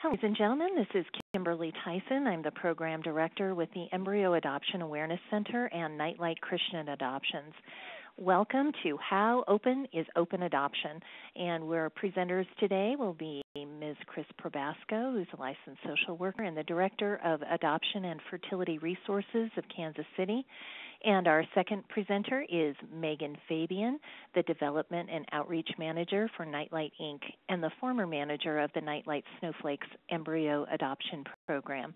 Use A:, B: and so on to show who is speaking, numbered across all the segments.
A: Hello, ladies and gentlemen. This is Kimberly Tyson. I'm the Program Director with the Embryo Adoption Awareness Center and Nightlight Christian Adoptions. Welcome to How Open is Open Adoption. And our presenters today will be Ms. Chris Probasco, who's a licensed social worker and the Director of Adoption and Fertility Resources of Kansas City. And our second presenter is Megan Fabian, the Development and Outreach Manager for Nightlight, Inc., and the former manager of the Nightlight Snowflakes Embryo Adoption Program.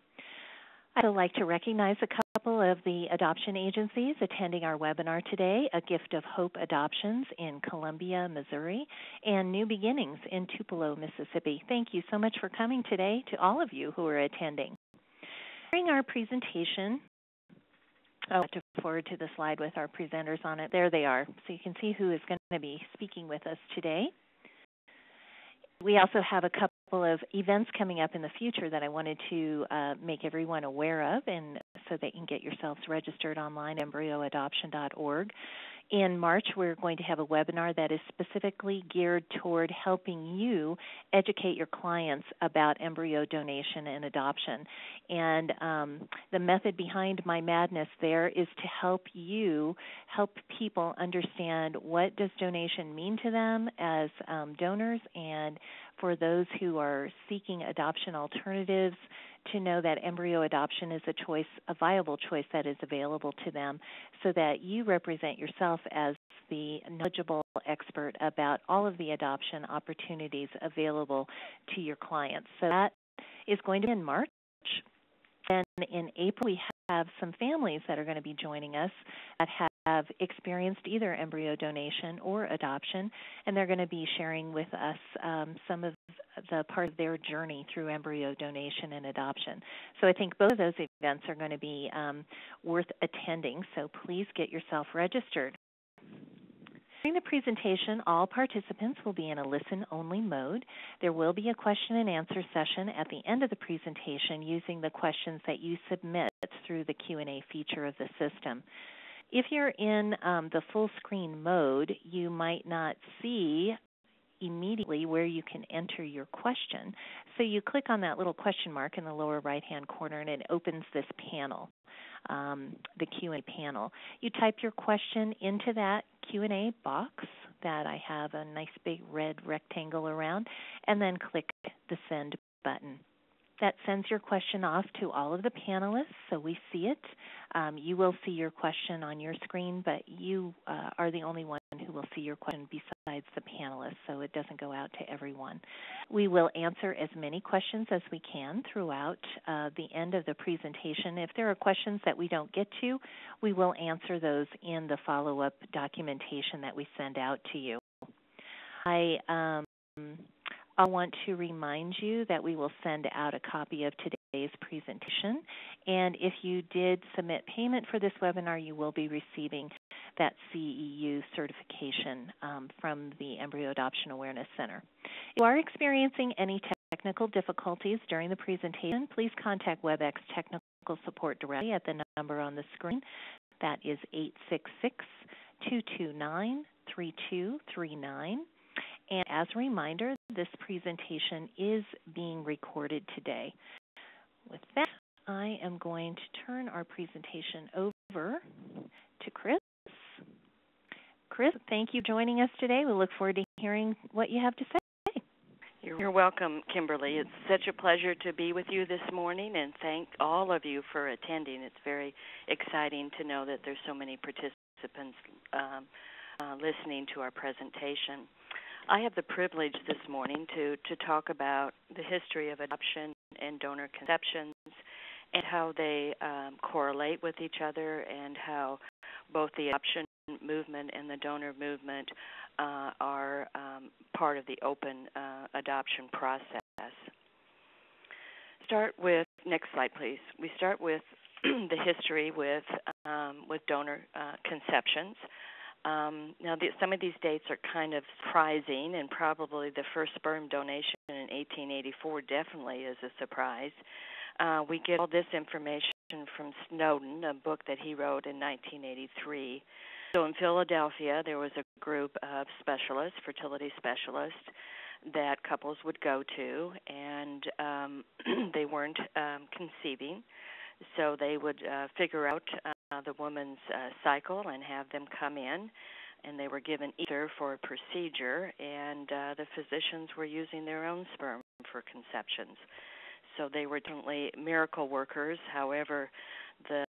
A: I'd like to recognize a couple of the adoption agencies attending our webinar today, A Gift of Hope Adoptions in Columbia, Missouri, and New Beginnings in Tupelo, Mississippi. Thank you so much for coming today to all of you who are attending. During our presentation, I have to forward to the slide with our presenters on it. There they are. So you can see who is going to be speaking with us today. We also have a couple of events coming up in the future that I wanted to make everyone aware of, and so they can get yourselves registered online, embryoadoption.org. In March, we're going to have a webinar that is specifically geared toward helping you educate your clients about embryo donation and adoption. And the method behind my madness there is to help people understand what does donation mean to them as donors, and for those who are seeking adoption alternatives, to know that embryo adoption is a viable choice that is available to them, so that you represent yourself as the knowledgeable expert about all of the adoption opportunities available to your clients. So that is going to be in March. And in April, we have some families that are going to be joining us that have experienced either embryo donation or adoption, and they're going to be sharing with us some of the part of their journey through embryo donation and adoption. So I think both of those events are going to be worth attending, so please get yourself registered. During the presentation, all participants will be in a listen-only mode. There will be a question and answer session at the end of the presentation using the questions that you submit through the Q&A feature of the system. If you're in the full screen mode, you might not see immediately where you can enter your question. So you click on that little question mark in the lower right-hand corner and it opens this panel, the Q&A panel. You type your question into that Q&A box that I have a nice big red rectangle around, and then click the send button. That sends your question off to all of the panelists, so we see it. You will see your question on your screen, but you are the only one who will see your question besides the panelists, so it doesn't go out to everyone. We will answer as many questions as we can throughout the end of the presentation. If there are questions that we don't get to, we will answer those in the follow-up documentation that we send out to you. I want to remind you that we will send out a copy of today's presentation, and if you did submit payment for this webinar, you will be receiving that CEU certification from the Embryo Adoption Awareness Center. If you are experiencing any technical difficulties during the presentation, please contact WebEx Technical Support directly at the number on the screen. That is 866-229-3239. And as a reminder, this presentation is being recorded today. With that, I am going to turn our presentation over to Chris. Chris, thank you for joining us today. We look forward to hearing what you have to say.
B: You're welcome, Kimberly. It's such a pleasure to be with you this morning, and thank all of you for attending. It's very exciting to know that there's so many participants listening to our presentation. I have the privilege this morning to talk about the history of adoption and donor conceptions and how they correlate with each other, and how both the adoption movement and the donor movement are part of the open adoption process. Start with, next slide please. We start with the history with donor conceptions. Now, some of these dates are kind of surprising, and probably the first sperm donation in 1884 definitely is a surprise. We get all this information from Snowden, a book that he wrote in 1983. So in Philadelphia, there was a group of specialists, fertility specialists, that couples would go to, and they weren't conceiving, so they would figure out the woman's cycle and have them come in, and they were given ether for a procedure, and the physicians were using their own sperm for conceptions. So they were definitely miracle workers. However, the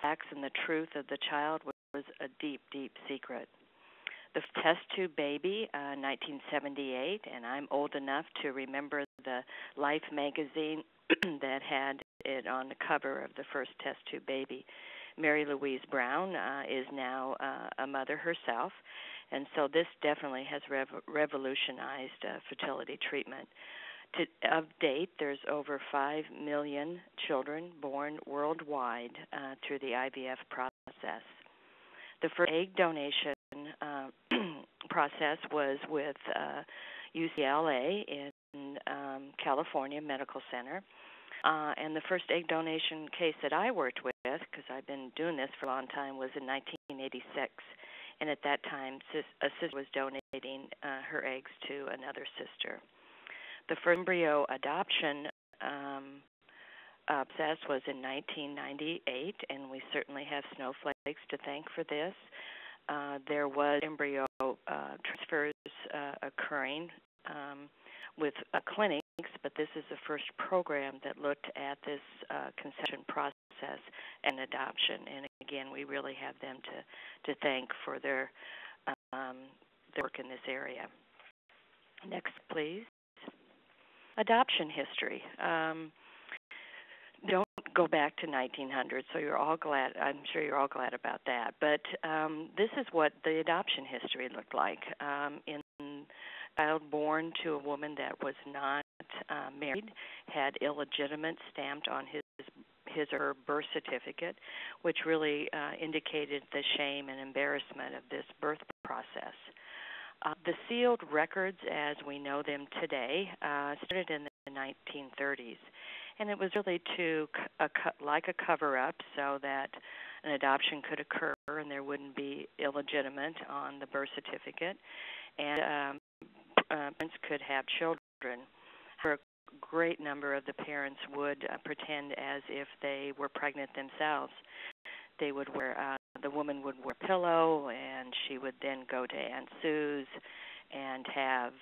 B: facts and the truth of the child was a deep, deep secret. The test tube baby, 1978, and I'm old enough to remember the Life magazine that had it on the cover of the first test tube baby. Mary Louise Brown is now a mother herself, and so this definitely has revolutionized fertility treatment. Of date, there's over 5 million children born worldwide through the IVF process. The first egg donation process was with UCLA in California Medical Center. And the first egg donation case that I worked with, because I've been doing this for a long time, was in 1986. And at that time, a sister was donating her eggs to another sister. The first embryo adoption process was in 1998, and we certainly have snowflakes to thank for this. There was embryo transfers occurring with clinics, but this is the first program that looked at this conception process and adoption. And again, we really have them to thank for their work in this area. Next, please. Adoption history. Don't go back to 1900, so you're all glad. I'm sure you're all glad about that. But this is what the adoption history looked like. In a child born to a woman that was not married, had illegitimate stamped on his or her birth certificate, which really indicated the shame and embarrassment of this birth process. The sealed records, as we know them today, started in the 1930s, and it was really like a cover-up so that an adoption could occur and there wouldn't be illegitimate on the birth certificate, and parents could have children. A great number of the parents would pretend as if they were pregnant themselves. They would wear, the woman would wear a pillow, and she would then go to Aunt Sue's and have,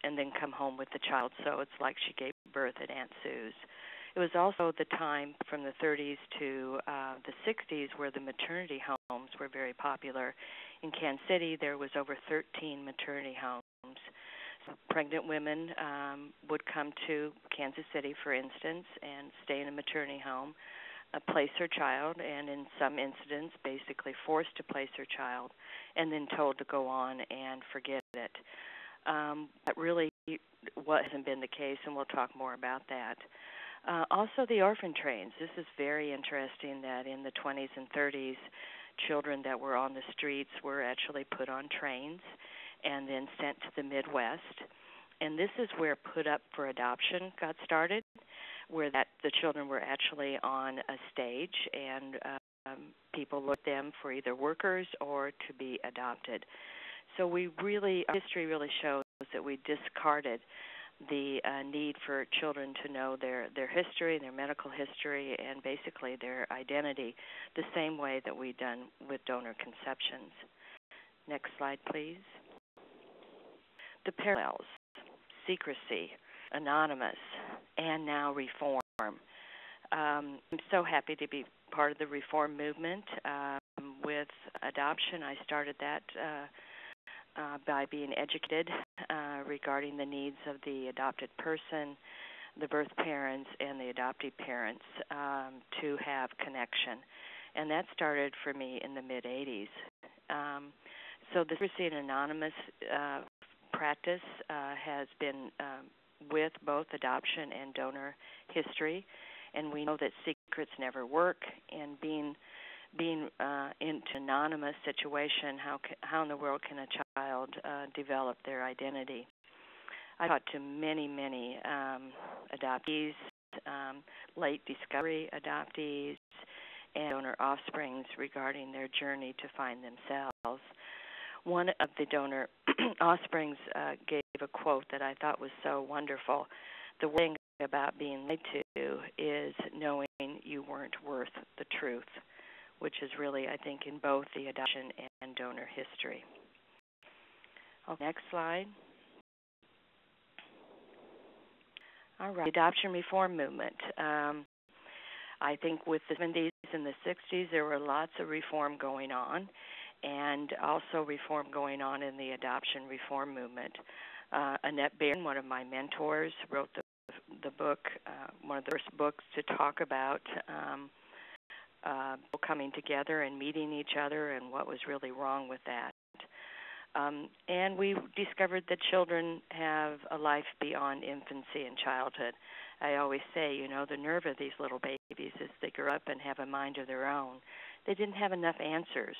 B: and then come home with the child. So it's like she gave birth at Aunt Sue's. It was also the time from the 30s to the 60s where the maternity homes were very popular. In Kansas City, there was over 13 maternity homes. So pregnant women would come to Kansas City, for instance, and stay in a maternity home, place her child, and in some incidents basically forced to place her child, and then told to go on and forget it. That really what hasn't been the case, and we'll talk more about that. Also the orphan trains. This is very interesting that in the 20s and 30s, children that were on the streets were actually put on trains and then sent to the Midwest. And this is where Put Up for Adoption got started, where the children were actually on a stage and people looked at them for either workers or to be adopted. So history really shows that we discarded the need for children to know their history, their medical history, and basically their identity, the same way that we've done with donor conceptions. Next slide, please. The parallels: secrecy, anonymous, and now reform. I'm so happy to be part of the reform movement. With adoption, I started that by being educated regarding the needs of the adopted person, the birth parents, and the adoptive parents to have connection. And that started for me in the mid-'80s. So the secrecy and anonymous practice has been with both adoption and donor history, and we know that secrets never work, and being in an anonymous situation, how in the world can a child develop their identity? I talked to many adoptees, late discovery adoptees, and donor offsprings regarding their journey to find themselves. One of the donor Offsprings gave a quote that I thought was so wonderful. The one thing about being lied to is knowing you weren't worth the truth, which is really, I think, in both the adoption and donor history. Next slide. All right, the adoption reform movement. I think with the 70s and the 60s, there were lots of reform going on, and also reform going on in the adoption reform movement. Annette Barron, one of my mentors, wrote the book, one of the first books to talk about people coming together and meeting each other and what was really wrong with that. And we discovered that children have a life beyond infancy and childhood. I always say, the nerve of these little babies is they grow up and have a mind of their own. They didn't have enough answers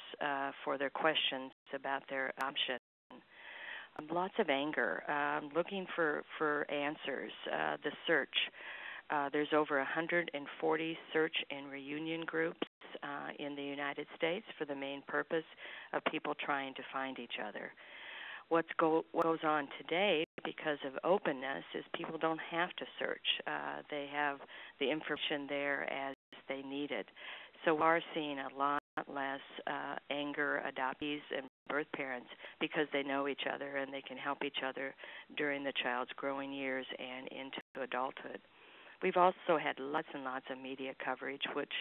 B: for their questions about their adoption. Lots of anger, looking for answers, the search. There's over 140 search and reunion groups in the United States for the main purpose of people trying to find each other. What goes on today, because of openness, is people don't have to search. They have the information there as they need it. So we are seeing a lot less anger adoptees and birth parents because they know each other and they can help each other during the child's growing years and into adulthood. We've also had lots and lots of media coverage, which,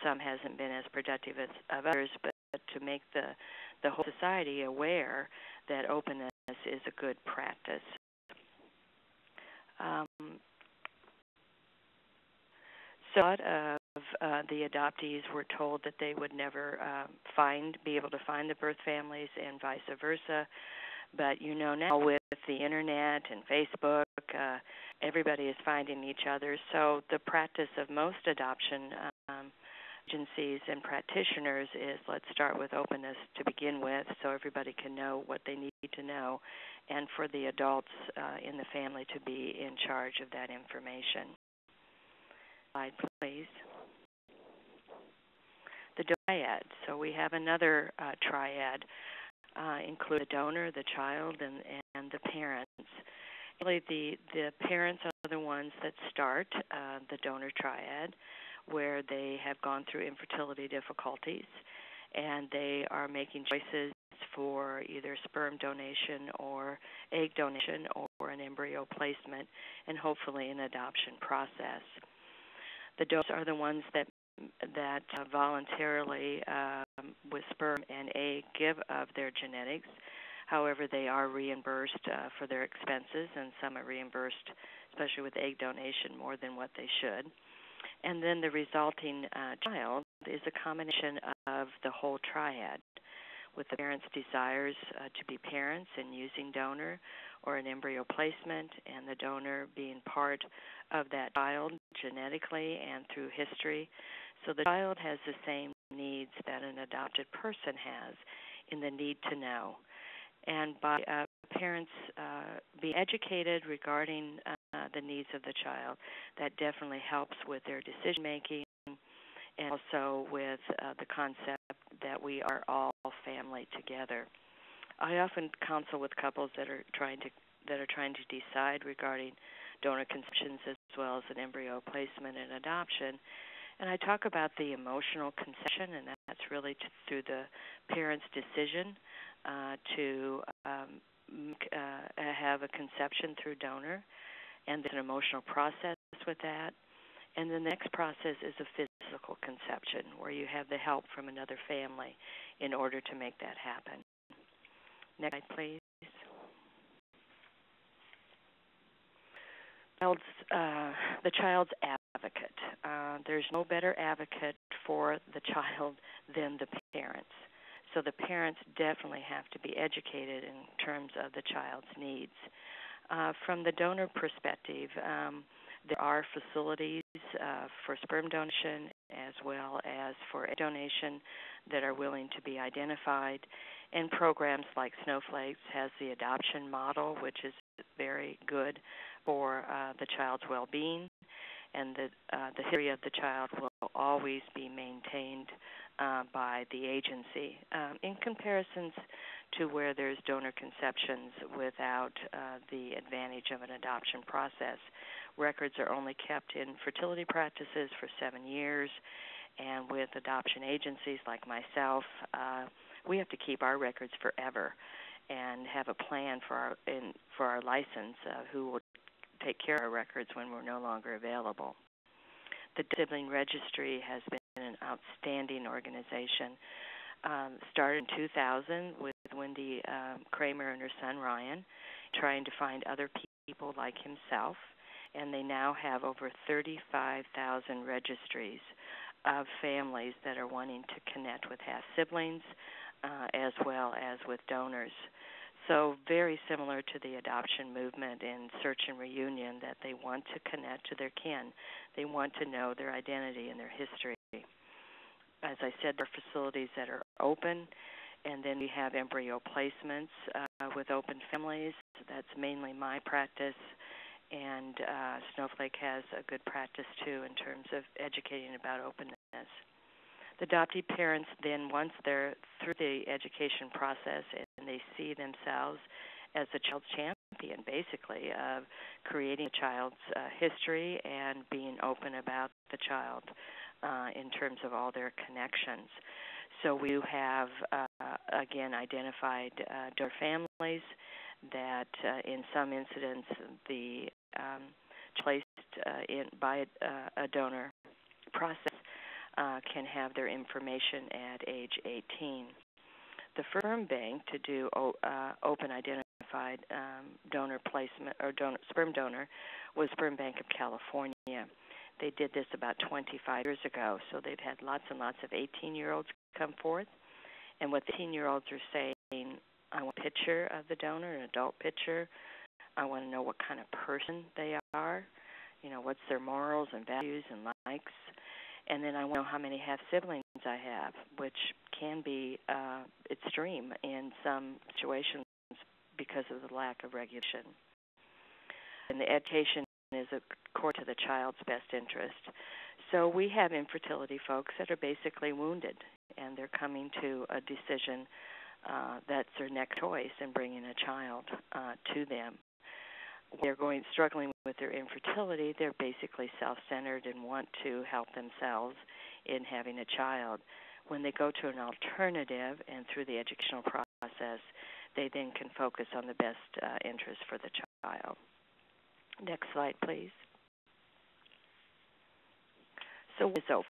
B: some hasn't been as productive as others, but to make the whole society aware that openness is a good practice. So a lot of the adoptees were told that they would never be able to find the birth families and vice versa. But now with the internet and Facebook, everybody is finding each other. So the practice of most adoption agencies and practitioners is let's start with openness to begin with so everybody can know what they need to know, and for the adults in the family to be in charge of that information. Slide, please. The triad. So we have another triad. Include the donor, the child, and the parents. Really, the parents are the ones that start the donor triad, where they have gone through infertility difficulties, and they are making choices for either sperm donation or egg donation or an embryo placement, and hopefully an adoption process. The donors are the ones that voluntarily, with sperm and egg, give of their genetics. However, they are reimbursed for their expenses, and some are reimbursed, especially with egg donation, more than what they should. And then the resulting child is a combination of the whole triad, with the parents' desires to be parents and using donor or an embryo placement, and the donor being part of that child genetically and through history. So the child has the same needs that an adopted person has in the need to know. And by parents being educated regarding the needs of the child, that definitely helps with their decision making, and also with the concept that we are all family together. I often counsel with couples that are trying to decide regarding donor conceptions as well as an embryo placement and adoption. And I talk about the emotional conception, and that's really through the parent's decision to have a conception through donor, and there's an emotional process with that. And then the next process is a physical conception, where you have the help from another family in order to make that happen. Next slide, please. The child's advocate. There's no better advocate for the child than the parents. So the parents definitely have to be educated in terms of the child's needs. From the donor perspective, there are facilities for sperm donation as well as for egg donation that are willing to be identified, and programs like Snowflakes has the adoption model, which is very good for the child's well-being. and the history of the child will always be maintained by the agency. In comparisons to where there's donor conceptions without the advantage of an adoption process, records are only kept in fertility practices for 7 years, and with adoption agencies like myself, we have to keep our records forever and have a plan for our license who will take care of our records when we're no longer available. The Sibling Registry has been an outstanding organization. Started in 2000 with Wendy Kramer and her son Ryan, trying to find other people like himself, and they now have over 35,000 registries of families that are wanting to connect with half-siblings as well as with donors. So very similar to the adoption movement in search and reunion, that they want to connect to their kin. They want to know their identity and their history. As I said, there are facilities that are open, and then we have embryo placements with open families. That's mainly my practice, and Snowflake has a good practice, too, in terms of educating about openness. The adoptee parents then, once they're through the education process and they see themselves as the child's champion, basically, of creating a child's history and being open about the child in terms of all their connections. So we have, again, identified donor families that in some incidents the placed in by a donor process can have their information at age 18. The firm bank to do open identified donor placement or sperm donor was Sperm Bank of California. They did this about 25 years ago, so they've had lots and lots of 18-year-olds come forth. And what the 18-year-olds are saying, I want a picture of the donor, an adult picture. I want to know what kind of person they are, what's their morals and values and likes. And then I want to know how many half-siblings I have, which can be extreme in some situations because of the lack of regulation. And the education is according to the child's best interest. So we have infertility folks that are basically wounded, and they're coming to a decision that's their next choice in bringing a child to them. They're struggling with their infertility. They're basically self-centered and want to help themselves in having a child. When they go to an alternative and through the educational process, they then can focus on the best interest for the child. Next slide, please. So it's open.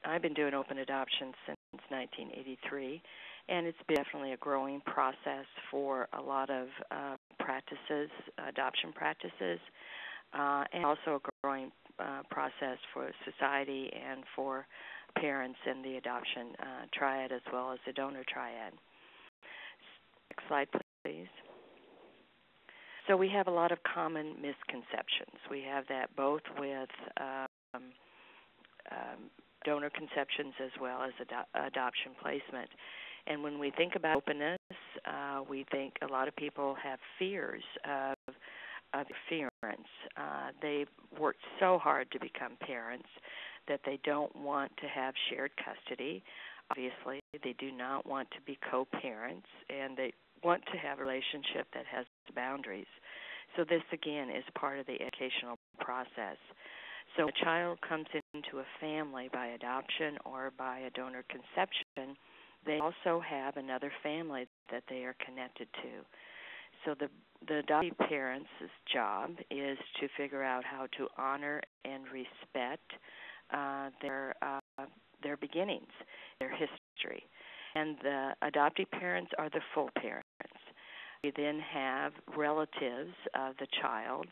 B: I've been doing open adoption since 1983, and it's been definitely a growing process for a lot of practices, adoption practices, and also a growing process for society and for parents in the adoption triad as well as the donor triad. Next slide, please. So we have a lot of common misconceptions. We have that both with donor conceptions as well as adoption placement. And when we think about openness, we think a lot of people have fears of interference. They've worked so hard to become parents that they don't want to have shared custody. Obviously, they do not want to be co-parents, and they want to have a relationship that has boundaries. So this, again, is part of the educational process. So a child comes into a family by adoption or by a donor conception, they also have another family that they are connected to. So the adoptive parents' job is to figure out how to honor and respect their beginnings, their history. And the adoptive parents are the full parents. We then have relatives of the child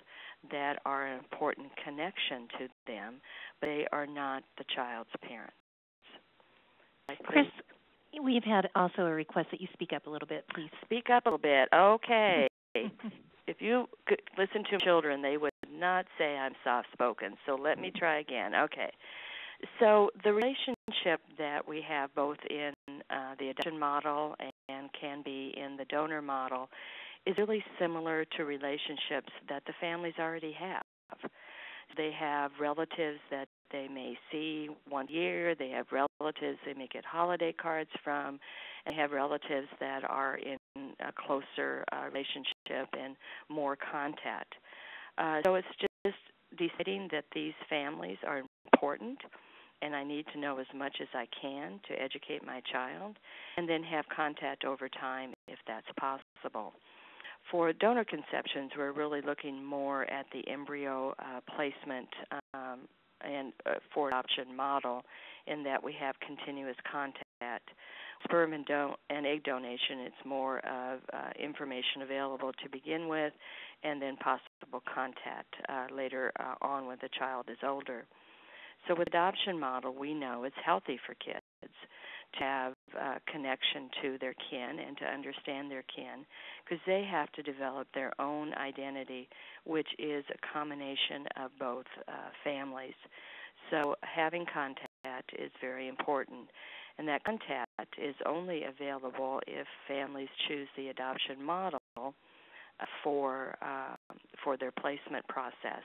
B: that are an important connection to them, but they are not the child's parents.
A: Chris, we've had also a request that you speak up a little bit, please.
B: Speak up a little bit. Okay. If you could listen to children, they would not say I'm soft-spoken, so let me try again. Okay. So the relationship that we have both in the adoption model and can be in the donor model is really similar to relationships that the families already have. they have relatives that they may see one year. They have relatives they may get holiday cards from. And they have relatives that are in a closer relationship and more contact. So it's just deciding that these families are important, and I need to know as much as I can to educate my child, and then have contact over time if that's possible. For donor conceptions, we're really looking more at the embryo placement and for adoption model, in that we have continuous contact. Sperm and egg donation, it's more of information available to begin with, and then possible contact later on when the child is older. So with adoption model, we know it's healthy for kids to have connection to their kin and to understand their kin, because they have to develop their own identity, which is a combination of both families. So having contact is very important, and that contact is only available if families choose the adoption model for their placement process,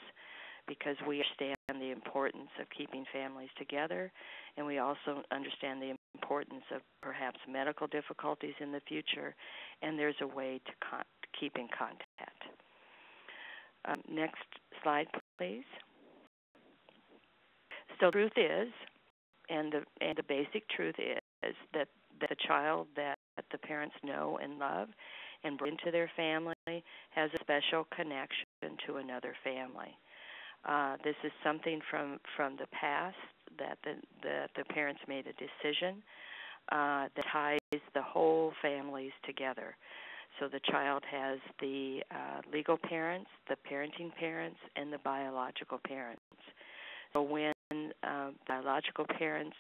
B: because we understand the importance of keeping families together, and we also understand the importance of perhaps medical difficulties in the future, and there's a way to keep in contact. Next slide, please. So the truth is, and the basic truth is that the child that the parents know and love and bring into their family has a special connection to another family. This is something from the past that the parents made a decision that ties the whole families together. So the child has the legal parents, the parenting parents, and the biological parents. So when biological parents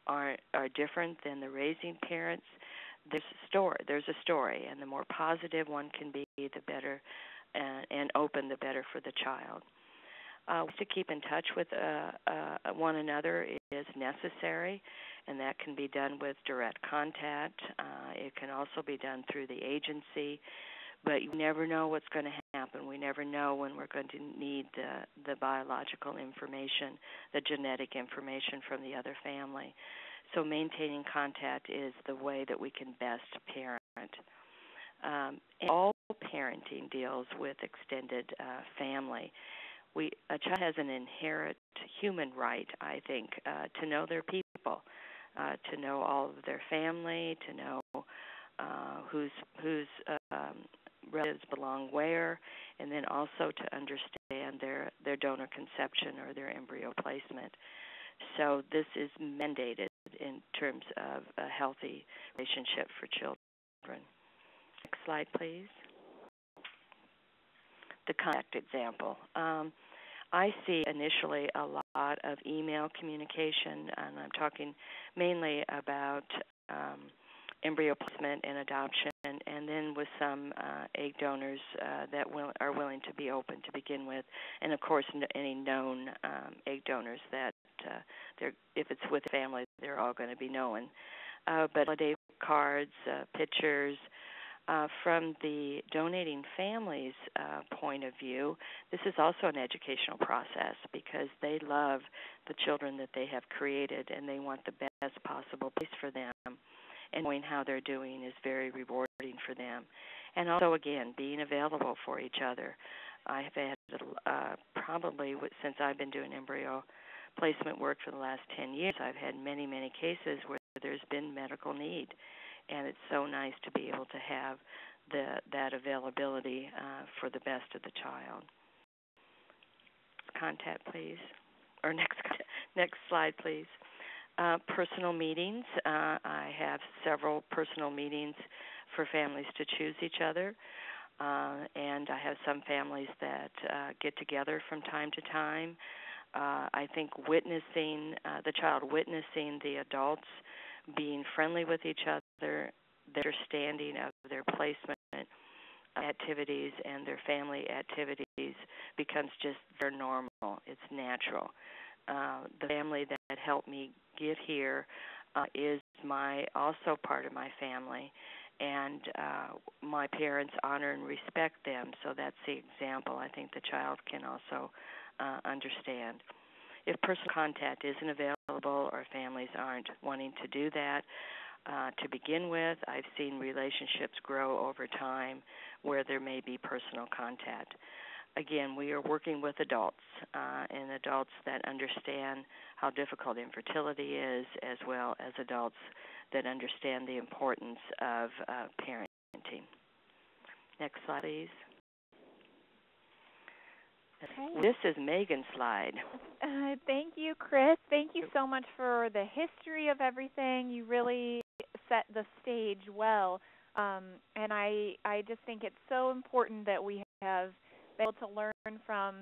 B: are different than the raising parents, there's a story, and the more positive one can be, the better, and open, the better for the child. To keep in touch with one another is necessary, and that can be done with direct contact. It can also be done through the agency, but you never know what's going to happen. We never know when we're going to need the biological information, the genetic information from the other family. So maintaining contact is the way that we can best parent. And all parenting deals with extended family. A child has an inherent human right, I think, to know their people, to know all of their family, to know whose relatives belong where, and then also to understand their donor conception or their embryo placement. So this is mandated in terms of a healthy relationship for children. Next slide, please. The contact example. I see initially a lot of email communication, and I'm talking mainly about embryo placement and adoption, and then with some egg donors that are willing to be open to begin with, and of course any known egg donors that if it's with family, they're all going to be known. But holiday cards, pictures. From the donating family's point of view, this is also an educational process, because they love the children that they have created, and they want the best possible place for them. And knowing how they're doing is very rewarding for them. And also, again, being available for each other. I have had probably, since I've been doing embryo placement work for the last 10 years, I've had many, many cases where there's been medical need. And it's so nice to be able to have that availability for the best of the child. Contact, please. Or next slide, please. Personal meetings. I have several personal meetings for families to choose each other. And I have some families that get together from time to time. I think the child witnessing the adults being friendly with each other, their understanding of their placement activities and their family activities becomes just very normal. It's natural. The family that helped me get here is also part of my family, and my parents honor and respect them. So that's the example I think the child can also understand. If personal contact isn't available or families aren't wanting to do that, to begin with, I've seen relationships grow over time where there may be personal contact. Again, we are working with adults and adults that understand how difficult infertility is, as well as adults that understand the importance of parenting. Next slide, please.
C: Okay.
B: This is Megan's slide.
C: Thank you, Chris. Thank you so much for the history of everything. You really set the stage well. And I just think it's so important that we have been able to learn from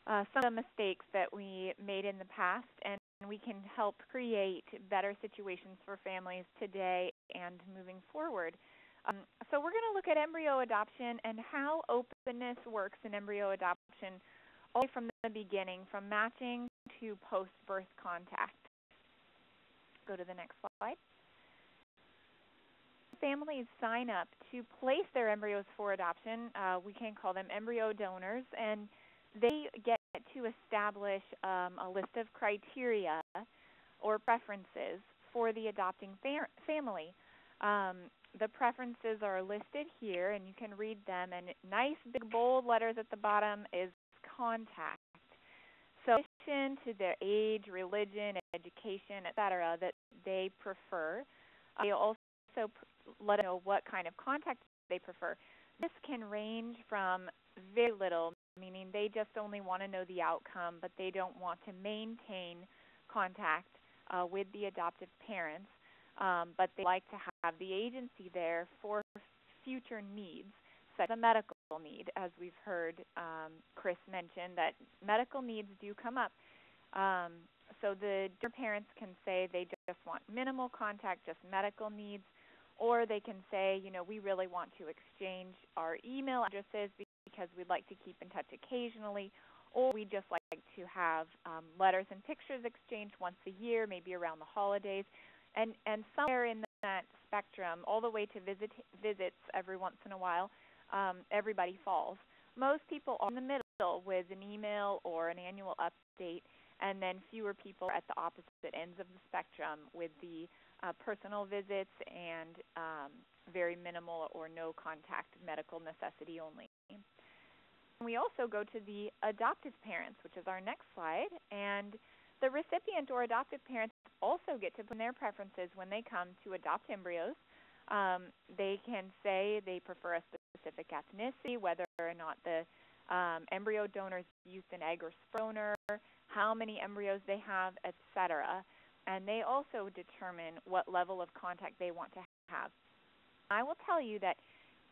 C: some of the mistakes that we made in the past, and we can help create better situations for families today and moving forward. So we're going to look at embryo adoption and how openness works in embryo adoption all the way from the beginning, from matching to post-birth contact. Go to the next slide. Families sign up to place their embryos for adoption. We can call them embryo donors, and they get to establish a list of criteria or preferences for the adopting family. The preferences are listed here, and you can read them. And nice big bold letters at the bottom is contact. So, in addition to their age, religion, education, etc., that they prefer, they also let us know what kind of contact they prefer. This can range from very little, meaning they just only want to know the outcome, but they don't want to maintain contact with the adoptive parents. But they like to have the agency there for future needs, such as a medical need, as we've heard Chris mention, that medical needs do come up. So the parents can say they just want minimal contact, just medical needs, or they can say, we really want to exchange our email addresses because we'd like to keep in touch occasionally, or we just like to have letters and pictures exchanged once a year, maybe around the holidays. And somewhere in that spectrum, all the way to visits every once in a while, everybody falls. Most people are in the middle with an email or an annual update, and then fewer people are at the opposite ends of the spectrum with the personal visits and very minimal or no contact, medical necessity only. We also go to the adoptive parents, which is our next slide, and the recipient or adoptive parents also get to put in their preferences when they come to adopt embryos. They can say they prefer a specific ethnicity, whether or not the embryo donor used an egg or sperm donor, how many embryos they have, etc. And they also determine what level of contact they want to have. I will tell you that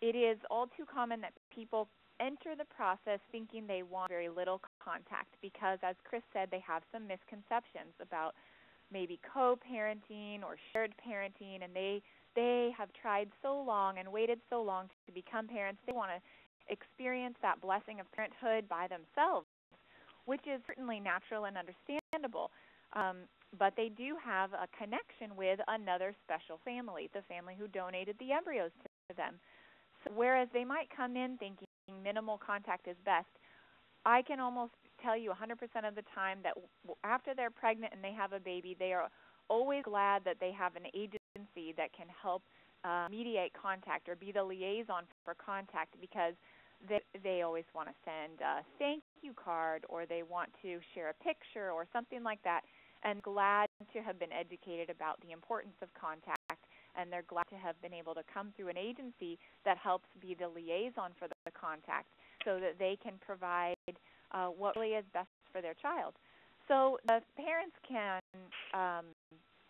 C: it is all too common that people enter the process thinking they want very little contact because, as Chris said, they have some misconceptions about maybe co-parenting or shared parenting, and they have tried so long and waited so long to become parents. They want to experience that blessing of parenthood by themselves, which is certainly natural and understandable. But they do have a connection with another special family, the family who donated the embryos to them. So whereas they might come in thinking minimal contact is best, I can almost tell you 100% of the time that after they're pregnant and they have a baby, they are always glad that they have an agency that can help mediate contact or be the liaison for contact, because they always want to send a thank you card, or they want to share a picture or something like that, and glad to have been educated about the importance of contact, and they're glad to have been able to come through an agency that helps be the liaison for the contact so that they can provide what really is best for their child. So the parents can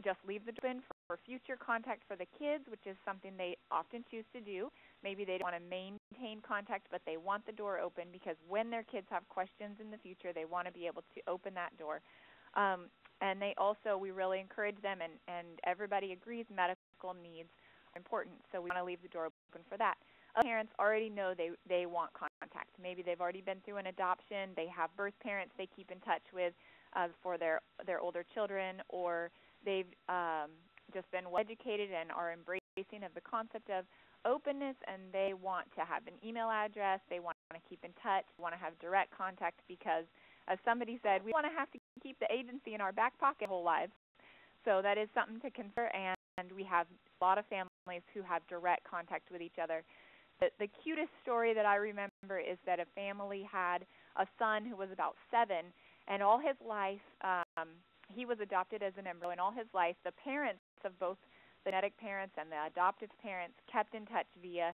C: just leave the door open for future contact for the kids, which is something they often choose to do. Maybe they don't want to maintain contact, but they want the door open because when their kids have questions in the future, they want to be able to open that door. And we really encourage them, and everybody agrees medical needs are important, so we want to leave the door open for that. Other parents already know they want contact. Maybe they've already been through an adoption, they have birth parents they keep in touch with for their older children, or they've just been well educated and are embracing of the concept of openness, and they want to have an email address, they want to keep in touch, want to have direct contact because, as somebody said, we want to have to keep the agency in our back pocket whole lives. So that is something to consider, and we have a lot of families who have direct contact with each other. The cutest story that I remember is that a family had a son who was about 7, and all his life, he was adopted as an embryo, and all his life, the parents of both the genetic parents and the adoptive parents kept in touch via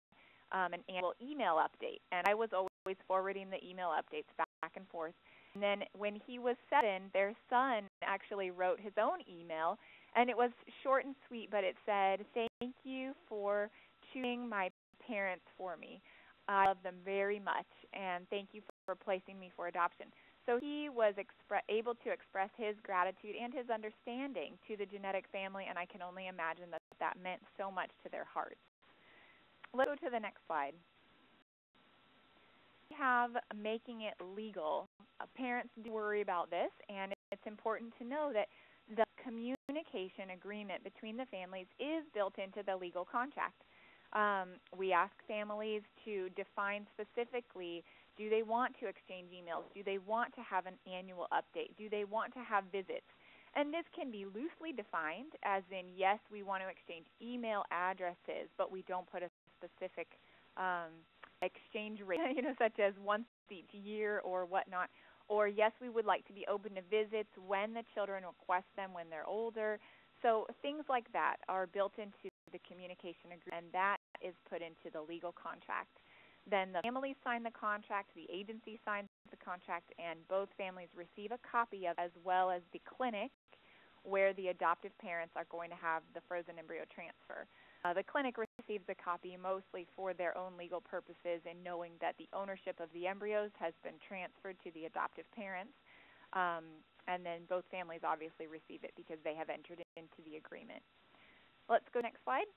C: an annual email update. And I was always forwarding the email updates back and forth. And then when he was 7, their son actually wrote his own email, and it was short and sweet, but it said, "Thank you for choosing my parents for me. I love them very much, and thank you for placing me for adoption." So he was able to express his gratitude and his understanding to the genetic family, and I can only imagine that that meant so much to their hearts. Let's go to the next slide. We have making it legal. Parents do worry about this, and it's important to know that the communication agreement between the families is built into the legal contract. We ask families to define specifically, do they want to exchange emails? Do they want to have an annual update? Do they want to have visits? And this can be loosely defined, as in, yes, we want to exchange email addresses, but we don't put a specific exchange rate, such as once each year or whatnot. Or, yes, we would like to be open to visits when the children request them when they're older. So things like that are built into the communication agreement, and that is put into the legal contract. Then the families sign the contract, the agency signs the contract, and both families receive a copy of, as well as the clinic where the adoptive parents are going to have the frozen embryo transfer. The clinic receives a copy mostly for their own legal purposes in knowing that the ownership of the embryos has been transferred to the adoptive parents. And then both families obviously receive it because they have entered into the agreement. Let's go next slide.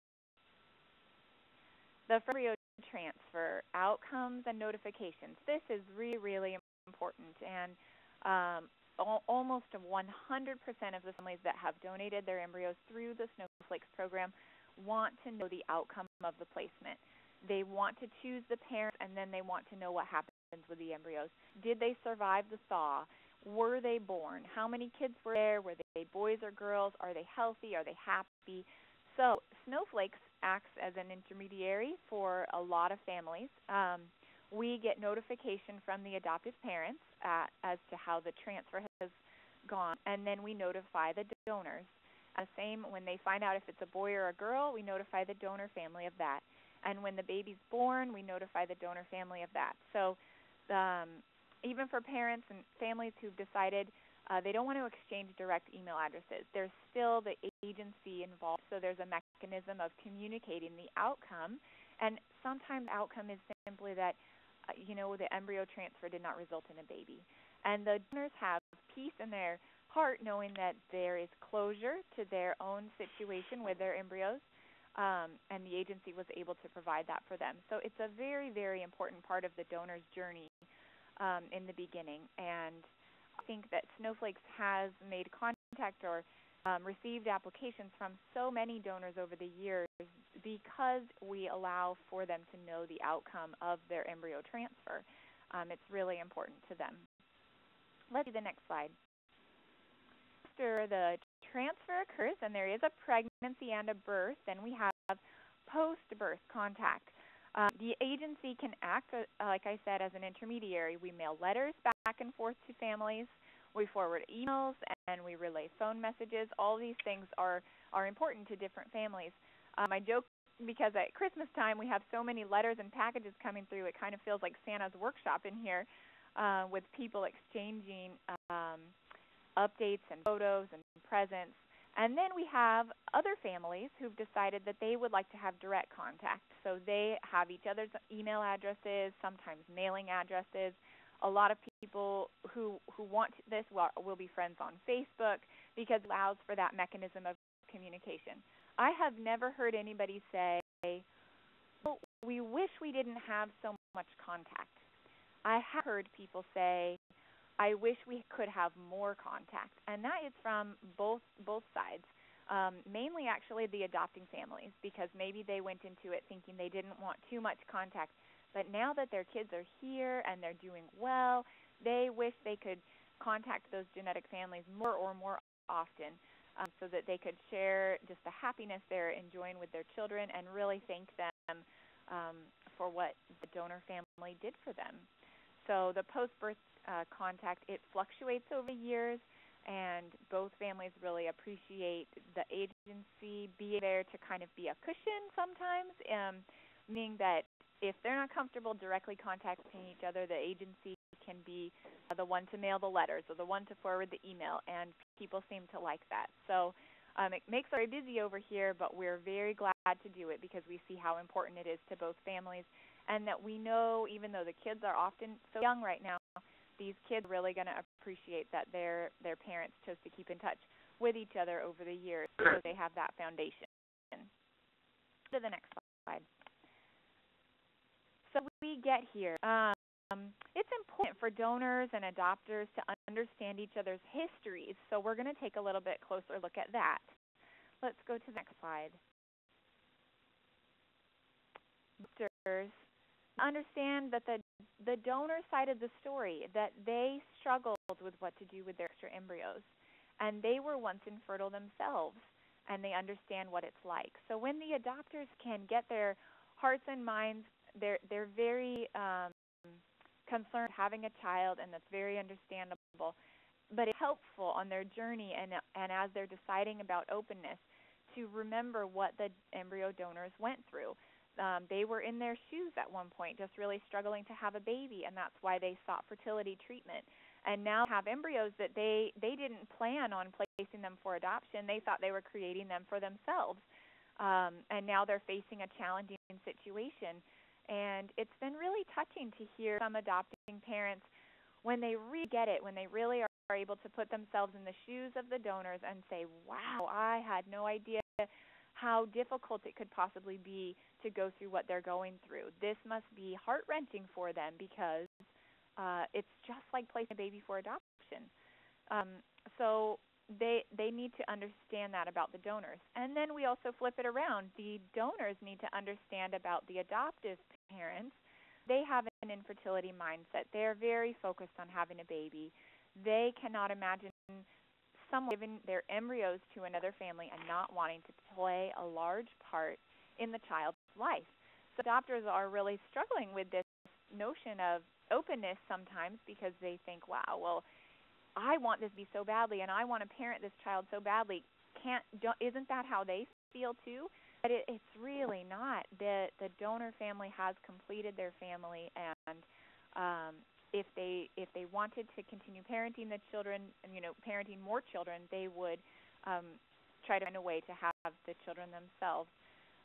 C: The embryo transfer, outcomes and notifications. This is really, really important, and almost 100% of the families that have donated their embryos through the Snowflakes program want to know the outcome of the placement. They want to choose the parent, and then they want to know what happens with the embryos. Did they survive the thaw? Were they born? How many kids were there? Were they boys or girls? Are they healthy? Are they happy? So Snowflakes acts as an intermediary for a lot of families. We get notification from the adoptive parents as to how the transfer has gone, and then we notify the donors. Same when they find out if it's a boy or a girl, we notify the donor family of that. And when the baby's born, we notify the donor family of that. So even for parents and families who've decided they don't want to exchange direct email addresses, there's still the agency involved, so there's a mechanism of communicating the outcome. And sometimes the outcome is simply that, the embryo transfer did not result in a baby. And the donors have peace in their heart knowing that there is closure to their own situation with their embryos, and the agency was able to provide that for them. So it's a very, very important part of the donor's journey in the beginning. And I think that Snowflakes has made contact or received applications from so many donors over the years because we allow for them to know the outcome of their embryo transfer. It's really important to them. Let's see the next slide. After the transfer occurs and there is a pregnancy and a birth, then we have post-birth contact. The agency can act, like I said, as an intermediary. We mail letters back and forth to families. We forward emails, and we relay phone messages. All these things are important to different families. I joke because at Christmas time we have so many letters and packages coming through, it kind of feels like Santa's workshop in here with people exchanging updates and photos and presents. And then we have other families who've decided that they would like to have direct contact. So they have each other's email addresses, sometimes mailing addresses. A lot of people who want this will be friends on Facebook because it allows for that mechanism of communication. I have never heard anybody say, "Oh, we wish we didn't have so much contact." I have heard people say, "I wish we could have more contact," and that is from both sides. Mainly, actually, the adopting families, because maybe they went into it thinking they didn't want too much contact, but now that their kids are here and they're doing well, they wish they could contact those genetic families more often, so that they could share just the happiness they're enjoying with their children and really thank them for what the donor family did for them. So the post-birth contact, it fluctuates over years, and both families really appreciate the agency being there to kind of be a cushion sometimes, meaning that if they're not comfortable directly contacting each other, the agency can be the one to mail the letters or the one to forward the email, and people seem to like that. So it makes us very busy over here, but we're very glad to do it because we see how important it is to both families, and that we know, even though the kids are often so young right now, these kids are really going to appreciate that their parents chose to keep in touch with each other over the years, so they have that foundation. To the next slide. So we get here. It's important for donors and adopters to understand each other's histories, so we're going to take a little bit closer look at that. Let's go to the next slide. Adopters understand that the donor side of the story, that they struggled with what to do with their extra embryos, and they were once infertile themselves, and they understand what it's like. So when the adopters can get their hearts and minds, they're very concerned having a child, and that's very understandable. But it's helpful on their journey and as they're deciding about openness to remember what the embryo donors went through. They were in their shoes at one point, just really struggling to have a baby, and that's why they sought fertility treatment. And now have embryos that they didn't plan on placing them for adoption. They thought they were creating them for themselves. And now they're facing a challenging situation. And it's been really touching to hear some adopting parents, when they really get it, when they really are able to put themselves in the shoes of the donors and say, wow, I had no idea how difficult it could possibly be to go through what they're going through. This must be heart-wrenching for them because it's just like placing a baby for adoption. So they need to understand that about the donors. And then we also flip it around. The donors need to understand about the adoptive parents. They have an infertility mindset. They're very focused on having a baby. They cannot imagine someone giving their embryos to another family and not wanting to play a large part in the child's life. So adopters are really struggling with this notion of openness sometimes because they think, wow, well, I want this to be so badly, and I want to parent this child so badly. Isn't that how they feel too? But it's really not. The donor family has completed their family, and if they wanted to continue parenting the children, and parenting more children, they would try to find a way to have the children themselves.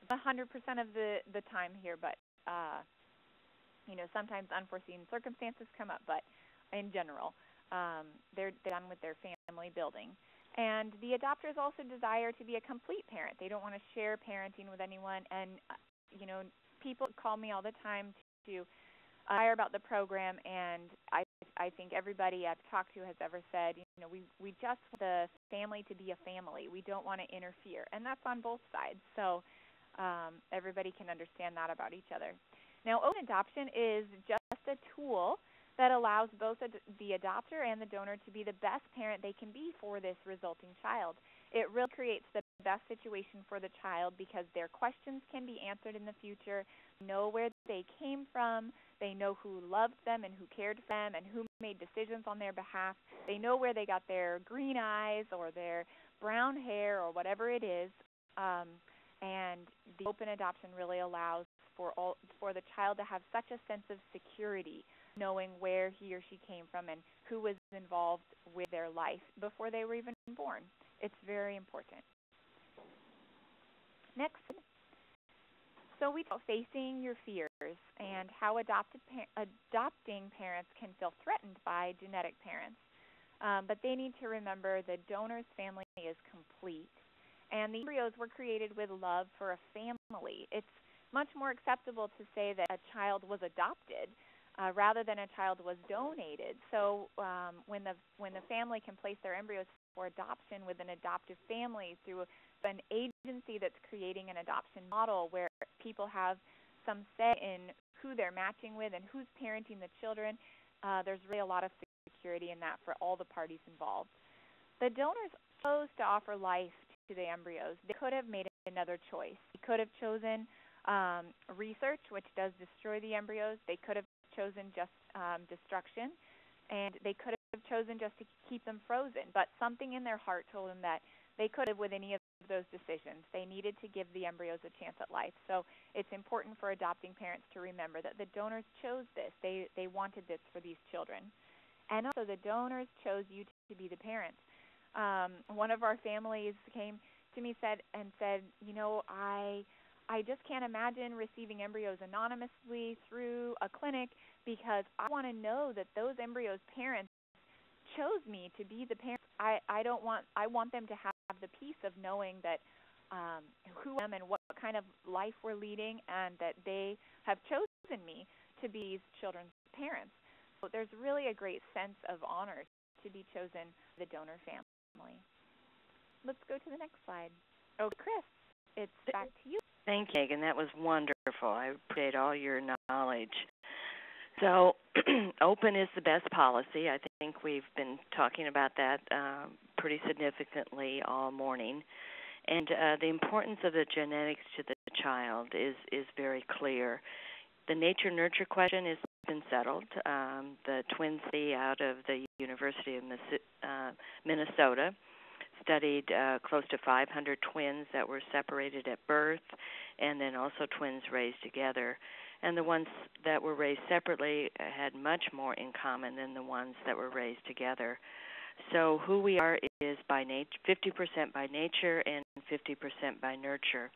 C: 100% of the time here, but sometimes unforeseen circumstances come up. But in general, they're done with their family building. And the adopters also desire to be a complete parent. They don't want to share parenting with anyone. And, people call me all the time to inquire about the program, and I think everybody I've talked to has ever said, we just want the family to be a family. We don't want to interfere. And that's on both sides. So everybody can understand that about each other. Now, open adoption is just a tool that allows both the adopter and the donor to be the best parent they can be for this resulting child. It really creates the best situation for the child because their questions can be answered in the future. They know where they came from. They know who loved them and who cared for them and who made decisions on their behalf. They know where they got their green eyes or their brown hair or whatever it is. And the open adoption really allows for the child to have such a sense of security, knowing where he or she came from and who was involved with their life before they were even born. It's very important. Next. So we talk facing your fears and how adopting parents can feel threatened by genetic parents. But they need to remember the donor's family is complete, and the embryos were created with love for a family. It's much more acceptable to say that a child was adopted rather than a child was donated. So when the family can place their embryos for adoption with an adoptive family through an agency that's creating an adoption model where people have some say in who they're matching with and who's parenting the children, there's really a lot of security in that for all the parties involved. The donors chose to offer life to the embryos. They could have made another choice. They could have chosen research, which does destroy the embryos. They could have chosen just destruction, and they could have chosen just to keep them frozen. But something in their heart told them that they could have with any of those decisions. They needed to give the embryos a chance at life. So it's important for adopting parents to remember that the donors chose this. They wanted this for these children. And also the donors chose you to be the parents. One of our families came to me said, you know, I just can't imagine receiving embryos anonymously through a clinic because I want to know that those embryos' parents chose me to be the parent. I want them to have the peace of knowing that who I am and what kind of life we're leading, and that they have chosen me to be these children's parents. So there's really a great sense of honor to be chosen the donor family. Let's go to the next slide. Oh, Chris, it's back to you.
B: Thank you, Megan. That was wonderful. I appreciate all your knowledge. So open is the best policy. I think we've been talking about that pretty significantly all morning. And the importance of the genetics to the child is very clear. The nature-nurture question has been settled. The twin study out of the University of Minnesota studied close to 500 twins that were separated at birth, and then also twins raised together. And the ones that were raised separately had much more in common than the ones that were raised together. So who we are is by nature, 50% by nature and 50% by nurture.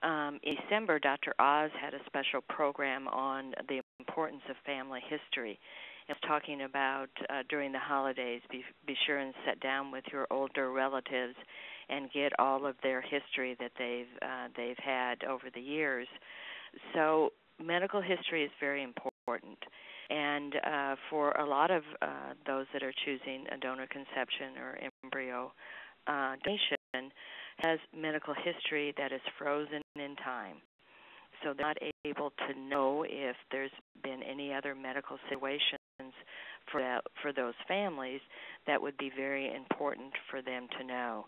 B: In December, Dr. Oz had a special program on the importance of family history. He was talking about during the holidays, be sure and sit down with your older relatives and get all of their history that they've had over the years. So medical history is very important. And for a lot of those that are choosing a donor conception or embryo donation, has medical history that is frozen in time. So they're not able to know if there's been any other medical situations for those families that would be very important for them to know.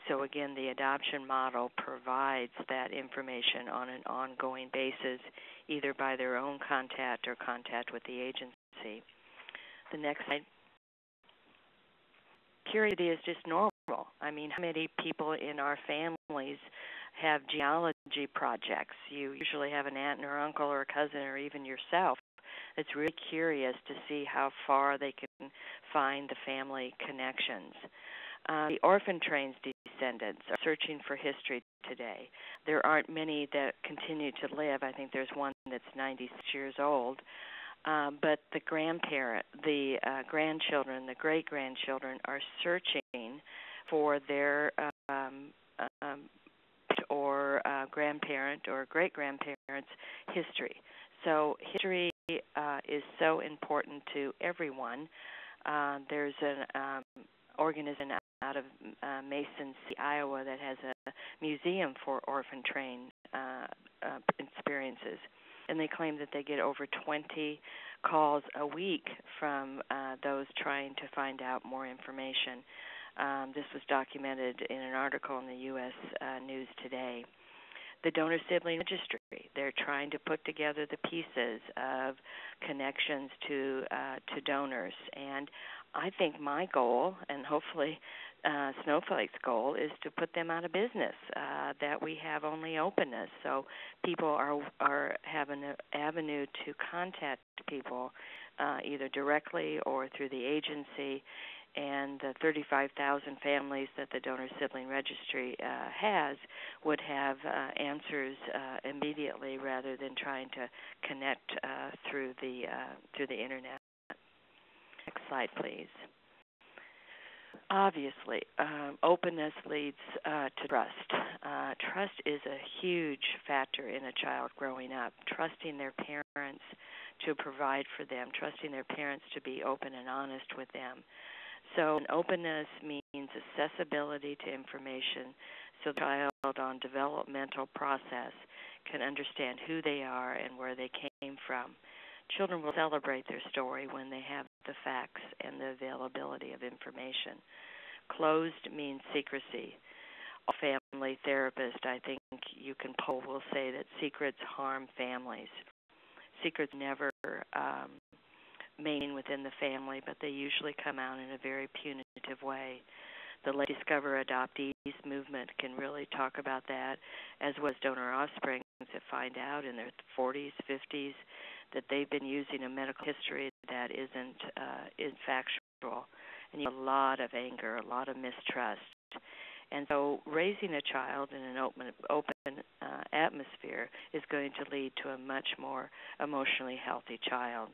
B: So again, the adoption model provides that information on an ongoing basis, either by their own contact or contact with the agency. The next slide. Curiosity is just normal. I mean, how many people in our families have genealogy projects? You usually have an aunt or uncle or a cousin or even yourself that's really curious to see how far they can find the family connections. The orphan train's descendants are searching for history today. There aren't many that continue to live. I think there's one that's 96 years old. But the grandchildren, the great-grandchildren are searching for their or grandparent or great-grandparent's history. So history is so important to everyone. There's an organism out of Mason City, Iowa, that has a museum for orphan train experiences. And they claim that they get over 20 calls a week from those trying to find out more information. This was documented in an article in the U.S. News Today. The donor sibling registry, they're trying to put together the pieces of connections to donors. And I think my goal, and hopefully Snowflake's goal, is to put them out of business, that we have only openness. So people have an avenue to contact people either directly or through the agency. And the 35,000 families that the donor sibling registry has would have answers immediately rather than trying to connect through the internet. Next slide, please. Obviously, openness leads to trust. Trust is a huge factor in a child growing up. Trusting their parents to provide for them, trusting their parents to be open and honest with them. So an openness means accessibility to information so the child on developmental process can understand who they are and where they came from. children will celebrate their story when they have the facts and the availability of information. Closed means secrecy. A family therapist, I think you can poll, will say that secrets harm families. Secrets never remain within the family, but they usually come out in a very punitive way. The Let's Discover Adoptees movement can really talk about that, as well as donor offsprings that find out in their 40s, 50s, that they've been using a medical history that is factual. And you have a lot of anger, a lot of mistrust. And so raising a child in an open atmosphere is going to lead to a much more emotionally healthy child.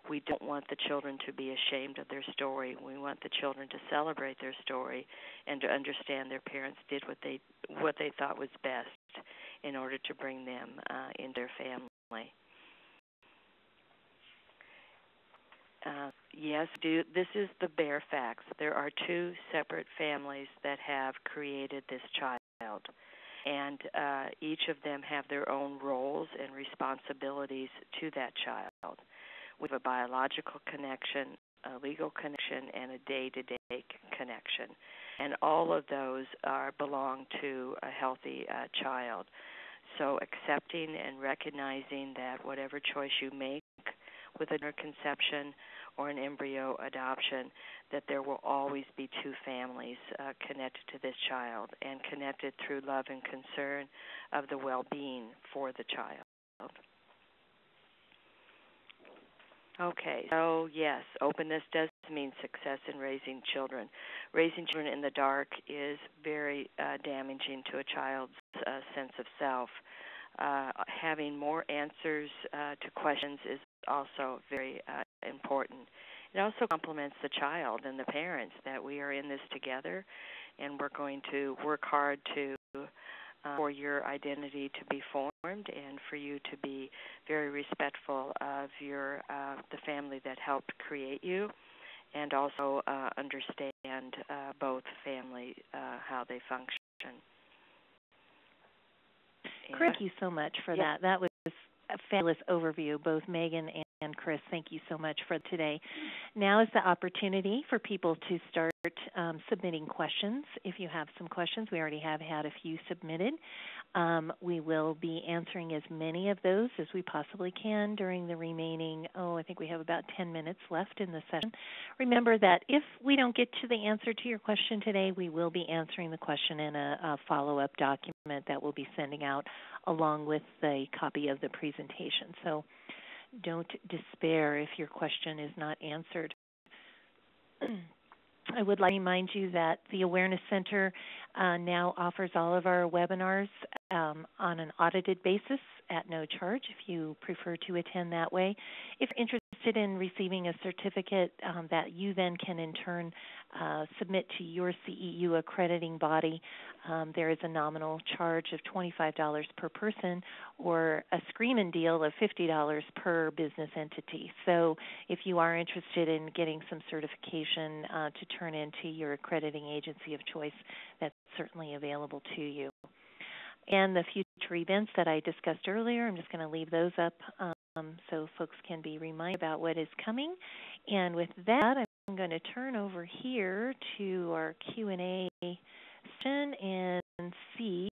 B: We don't want the children to be ashamed of their story. We want the children to celebrate their story and to understand their parents did what they thought was best in order to bring them into their family. Yes, this is the bare facts. There are two separate families that have created this child, and each of them have their own roles and responsibilities to that child. We have a biological connection, a legal connection, and a day-to-day connection, and all of those belong to a healthy child. So accepting and recognizing that whatever choice you make with a conception or an embryo adoption, that there will always be two families connected to this child and connected through love and concern of the well-being for the child. Okay, so yes, openness does mean success in raising children. Raising children in the dark is very damaging to a child's sense of self. Having more answers to questions is also very important. It also complements the child and the parents that we are in this together, and we're going to work hard for your identity to be formed and for you to be very respectful of the family that helped create you, and also understand both family, how they function.
A: Thank you so much for that. That was a fabulous overview, both Megan and Chris. Thank you so much for today. Now is the opportunity for people to start submitting questions. If you have some questions, we already have had a few submitted. We will be answering as many of those as we possibly can during the remaining, I think we have about 10 minutes left in the session. Remember that if we don't get to the answer to your question today, we will be answering the question in a follow-up document that we'll be sending out along with the copy of the presentation. So don't despair if your question is not answered. I would like to remind you that the Awareness Center now offers all of our webinars on an audited basis at no charge if you prefer to attend that way. If you're interested in receiving a certificate that you then can in turn submit to your CEU accrediting body, there is a nominal charge of $25 per person or a screaming deal of $50 per business entity. So if you are interested in getting some certification to turn into your accrediting agency of choice, that's certainly available to you. And the future events that I discussed earlier, I'm just going to leave those up so folks can be reminded about what is coming. And with that, I'm going to turn over here to our Q&A session and see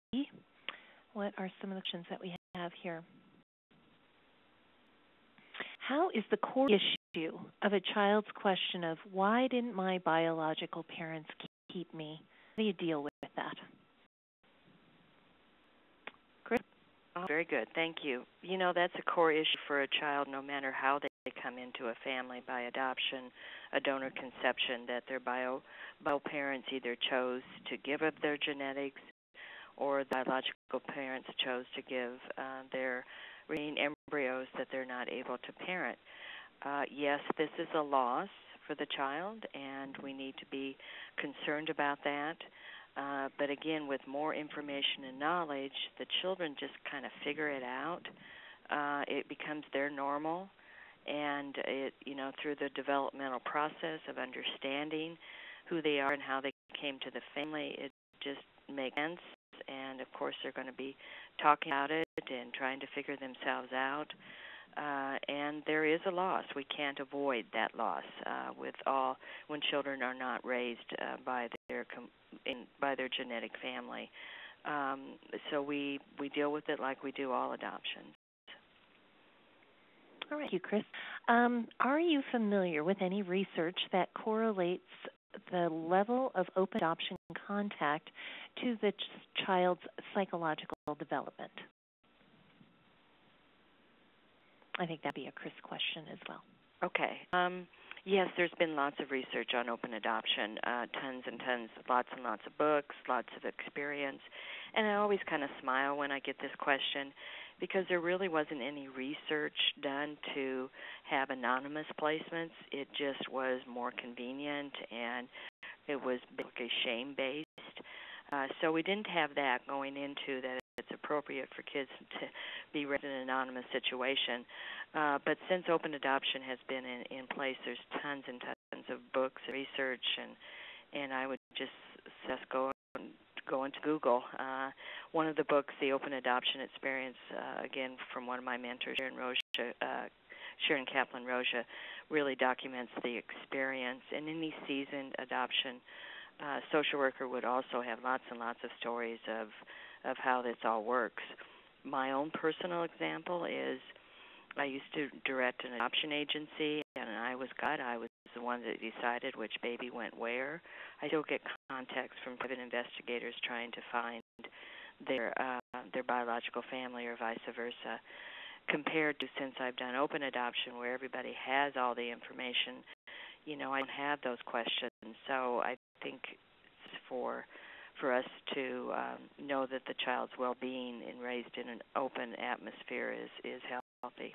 A: what are some of the questions that we have here. How is the core issue of a child's question of why didn't my biological parents keep me? How do you deal with that? Chris?
B: Oh, very good. Thank you. You know, that's a core issue for a child no matter how they come into a family by adoption, a donor conception, that their bio parents either chose to give up their genetics or the biological parents chose to give their remaining embryos that they're not able to parent. Yes, this is a loss for the child, and we need to be concerned about that. But again, with more information and knowledge, the children just kind of figure it out. It becomes their normal, and through the developmental process of understanding who they are and how they came to the family, it just makes sense. And of course, they're going to be talking about it and trying to figure themselves out. And there is a loss. We can't avoid that loss when children are not raised by their genetic family. So we deal with it like we do all adoptions.
A: All right, thank you, Chris. Are you familiar with any research that correlates the level of open adoption contact to the child's psychological development? I think that'd be a Chris question as well.
B: Okay. Yes, there's been lots of research on open adoption, tons and tons, lots and lots of books, lots of experience. And I always kind of smile when I get this question because there really wasn't any research done to have anonymous placements. It just was more convenient, and it was basically shame-based. So we didn't have that going into that it's appropriate for kids to be raised in an anonymous situation. But since open adoption has been in place, there's tons and tons of books and research, and I would just suggest go into Google. One of the books, The Open Adoption Experience, again from one of my mentors, Sharon Kaplan-Roja, really documents the experience. And any seasoned adoption social worker would also have lots and lots of stories of how this all works. My own personal example is I used to direct an adoption agency, and I was the one that decided which baby went where. I still get contacts from private investigators trying to find their biological family or vice versa. Compared to since I've done open adoption where everybody has all the information, I don't have those questions. So I think it's for us to know that the child's well-being and raised in an open atmosphere is healthy.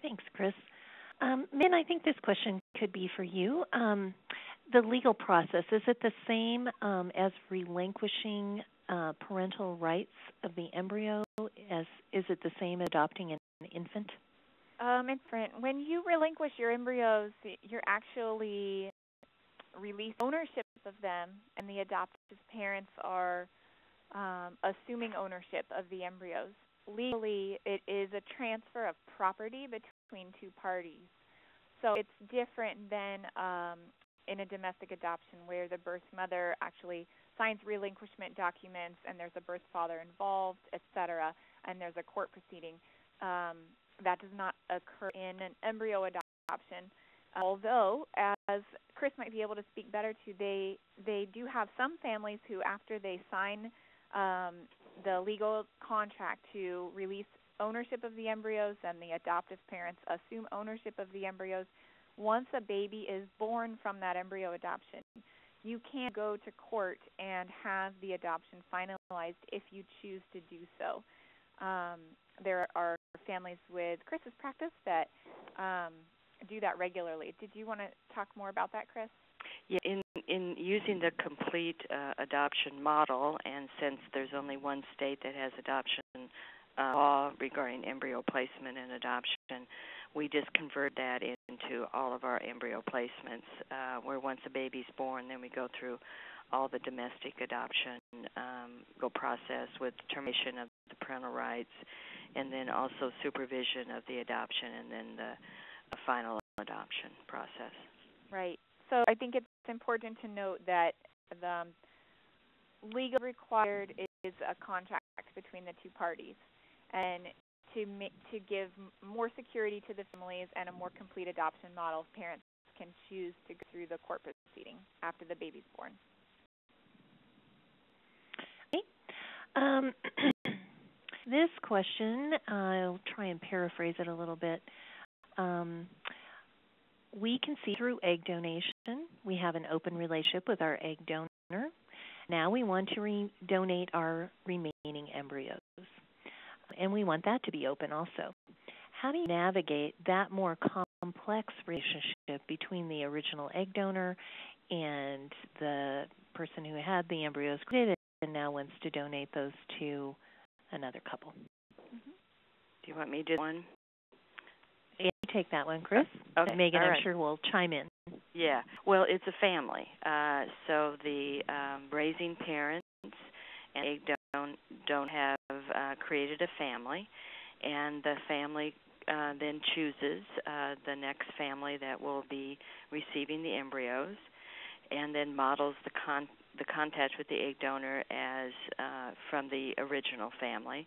A: Thanks, Chris. Min, I think this question could be for you. The legal process, is it the same as relinquishing parental rights of the embryo? Is it the same adopting an infant?
C: It's different. When you relinquish your embryos, you're actually releasing ownership of them, and the adoptive parents are assuming ownership of the embryos. Legally, it is a transfer of property between two parties. So it's different than in a domestic adoption where the birth mother actually signs relinquishment documents and there's a birth father involved, etc., and there's a court proceeding. That does not occur in an embryo adoption. Although, as Chris might be able to speak better to, they do have some families who, after they sign the legal contract to release ownership of the embryos and the adoptive parents assume ownership of the embryos, once a baby is born from that embryo adoption, you can go to court and have the adoption finalized if you choose to do so. There are families with Chris's practice that do that regularly. Did you want to talk more about that, Chris?
B: Yeah, in using the complete adoption model, and since there's only one state that has adoption law regarding embryo placement and adoption, we just convert that into all of our embryo placements, where once a baby's born, then we go through all the domestic adoption process with determination of the parental rights, and then also supervision of the adoption, and then the final adoption process.
C: Right. So I think it's important to note that the legal required is a contract between the two parties, and to give more security to the families and a more complete adoption model, parents can choose to go through the court proceeding after the baby's born.
A: This question, I'll try and paraphrase it a little bit. We can see through egg donation. We have an open relationship with our egg donor. Now we want to donate our remaining embryos, and we want that to be open also. How do you navigate that more complex relationship between the original egg donor and the person who had the embryos created and now wants to donate those to another couple?
C: Mm-hmm.
B: Do you want me to do one?
A: Yeah, you take that one, Chris.
B: Okay.
A: Megan,
B: right.
A: I'm sure will chime in.
B: Yeah. Well, it's a family. So the raising parents and egg don't have created a family, and the family then chooses the next family that will be receiving the embryos, and then models the contact with the egg donor as from the original family.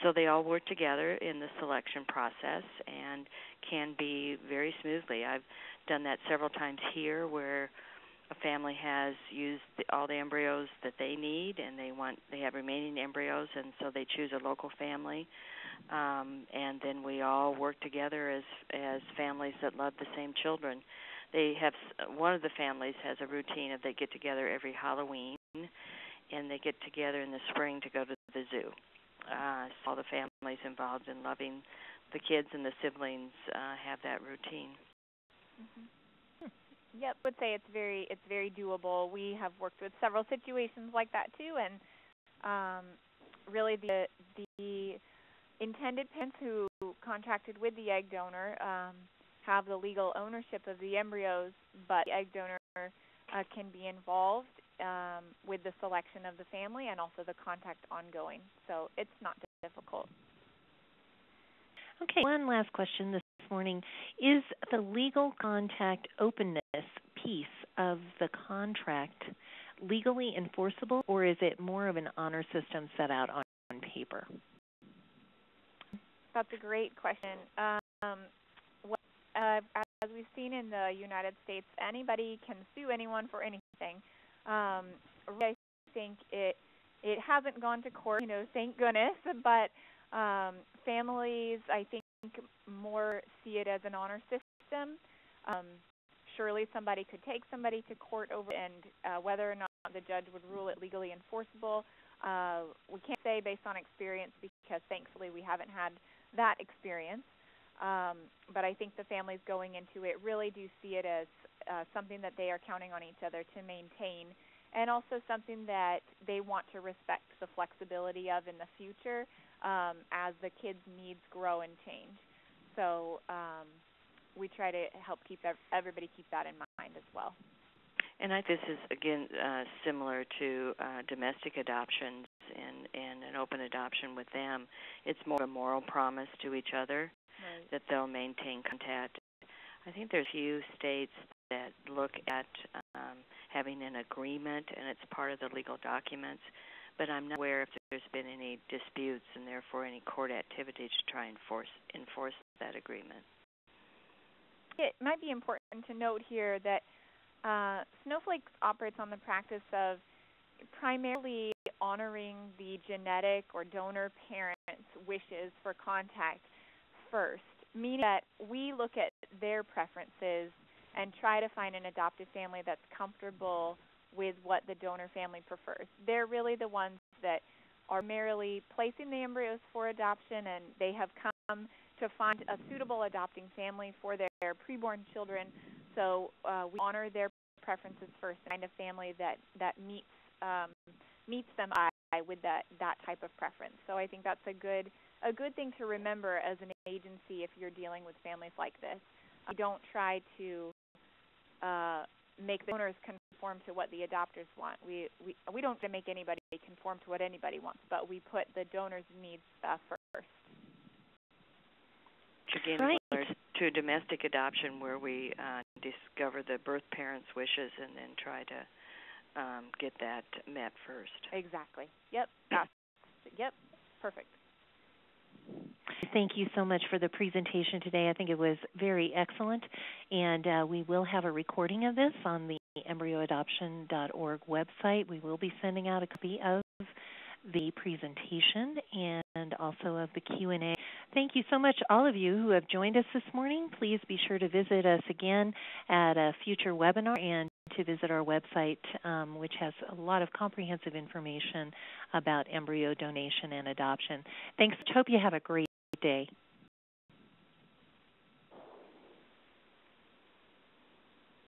B: So they all work together in the selection process and can be very smoothly. I've done that several times here, where a family has used all the embryos that they need, and they have remaining embryos, and so they choose a local family, and then we all work together as families that love the same children. They have one of the families has a routine of they get together every Halloween, and they get together in the spring to go to the zoo. So all the families involved in loving the kids and the siblings have that routine.
C: Mm-hmm. Yep, I would say it's very doable. We have worked with several situations like that too, and really the intended parents who contracted with the egg donor have the legal ownership of the embryos, but the egg donor can be involved with the selection of the family and also the contact ongoing. So it's not difficult.
A: Okay, one last question this morning. Is the legal contact openness piece of the contract legally enforceable, or is it more of an honor system set out on paper?
C: That's a great question. As we've seen in the United States, anybody can sue anyone for anything. I think it hasn't gone to court, thank goodness, but families, I think, more see it as an honor system. Surely somebody could take somebody to court over it, and whether or not the judge would rule it legally enforceable, we can't say based on experience, because thankfully we haven't had that experience. But I think the families going into it really do see it as something that they are counting on each other to maintain, and also something that they want to respect the flexibility of in the future as the kids' needs grow and change. So we try to help everybody keep that in mind as well.
B: And I think this is, again, similar to domestic adoptions and an open adoption with them. It's more of a moral promise to each other, right, that they'll maintain contact. I think there's a few states that look at having an agreement, and it's part of the legal documents, but I'm not aware if there's been any disputes and therefore any court activity to try and enforce that agreement.
C: It might be important to note here that Snowflake operates on the practice of primarily honoring the genetic or donor parents' wishes for contact first, meaning that we look at their preferences and try to find an adoptive family that's comfortable with what the donor family prefers. They're really the ones that are merely placing the embryos for adoption, and they have come to find a suitable adopting family for their preborn children. So we honor their preferences first and find a family that meets them with that type of preference. So I think that's a good thing to remember as an agency if you're dealing with families like this. We don't try to make the donors conform to what the adopters want. We don't make anybody conform to what anybody wants, but we put the donor's needs first.
B: Again, right, similar to a domestic adoption where we discover the birth parents' wishes and then try to get that met first.
C: Exactly. Yep. Yep. Perfect.
A: Thank you so much for the presentation today. I think it was very excellent, and we will have a recording of this on the embryoadoption.org website. We will be sending out a copy of the presentation and also of the Q&A. Thank you so much, all of you who have joined us this morning. Please be sure to visit us again at a future webinar and to visit our website, which has a lot of comprehensive information about embryo donation and adoption. Thanks. Hope you have a great day.